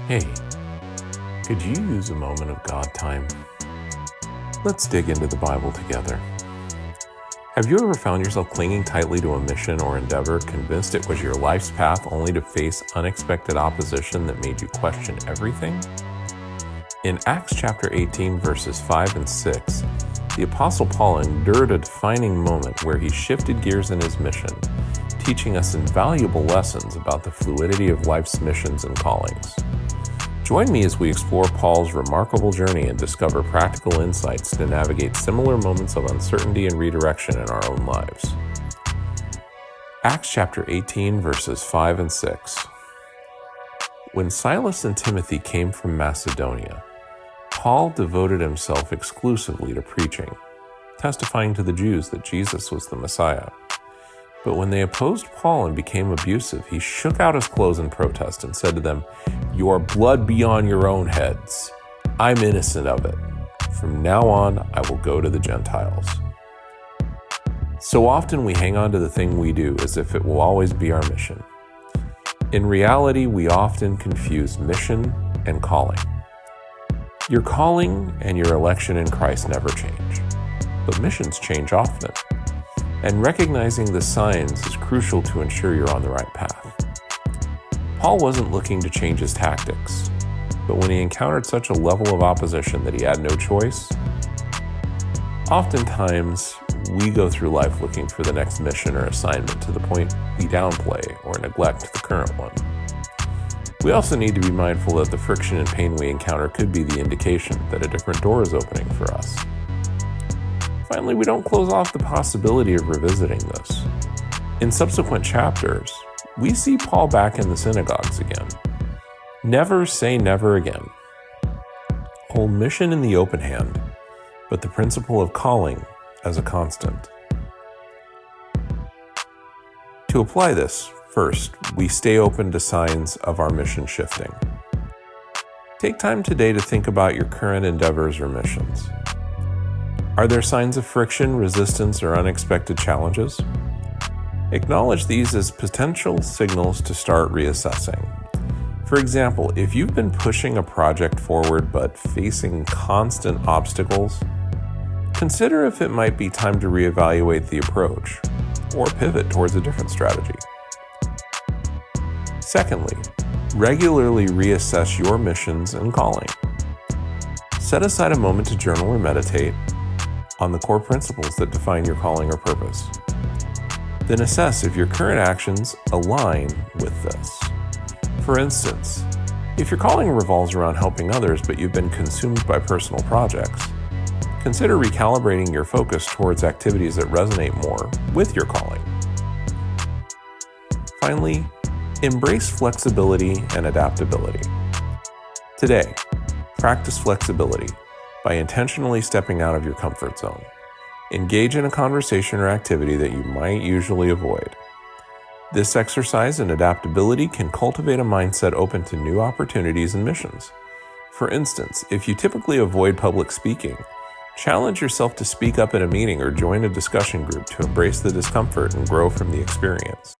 Hey, could you use a moment of God time? Let's dig into the Bible together. Have you ever found yourself clinging tightly to a mission or endeavor, convinced it was your life's path, only to face unexpected opposition that made you question everything? In Acts chapter 18, verses 5 and 6, the Apostle Paul endured a defining moment where he shifted gears in his mission, teaching us invaluable lessons about the fluidity of life's missions and callings. Join me as we explore Paul's remarkable journey and discover practical insights to navigate similar moments of uncertainty and redirection in our own lives. Acts chapter 18, verses 5 and 6. When Silas and Timothy came from Macedonia, Paul devoted himself exclusively to preaching, testifying to the Jews that Jesus was the Messiah. But when they opposed Paul and became abusive, he shook out his clothes in protest and said to them, "Your blood be on your own heads. I'm innocent of it. From now on, I will go to the Gentiles." So often we hang on to the thing we do as if it will always be our mission. In reality, we often confuse mission and calling. Your calling and your election in Christ never change, but missions change often. And recognizing the signs is crucial to ensure you're on the right path. Paul wasn't looking to change his tactics, but when he encountered such a level of opposition that he had no choice, oftentimes we go through life looking for the next mission or assignment to the point we downplay or neglect the current one. We also need to be mindful that the friction and pain we encounter could be the indication that a different door is opening for us. Finally, we don't close off the possibility of revisiting this. In subsequent chapters, we see Paul back in the synagogues again. Never say never again. Hold mission in the open hand, but the principle of calling as a constant. To apply this, first, we stay open to signs of our mission shifting. Take time today to think about your current endeavors or missions. Are there signs of friction, resistance, or unexpected challenges? Acknowledge these as potential signals to start reassessing. For example, if you've been pushing a project forward but facing constant obstacles, consider if it might be time to reevaluate the approach or pivot towards a different strategy. Secondly, regularly reassess your missions and calling. Set aside a moment to journal or meditate on the core principles that define your calling or purpose. Then assess if your current actions align with this. For instance, if your calling revolves around helping others but you've been consumed by personal projects, consider recalibrating your focus towards activities that resonate more with your calling. Finally, embrace flexibility and adaptability. Today, practice flexibility by intentionally stepping out of your comfort zone. Engage in a conversation or activity that you might usually avoid. This exercise in adaptability can cultivate a mindset open to new opportunities and missions. For instance, if you typically avoid public speaking, challenge yourself to speak up at a meeting or join a discussion group to embrace the discomfort and grow from the experience.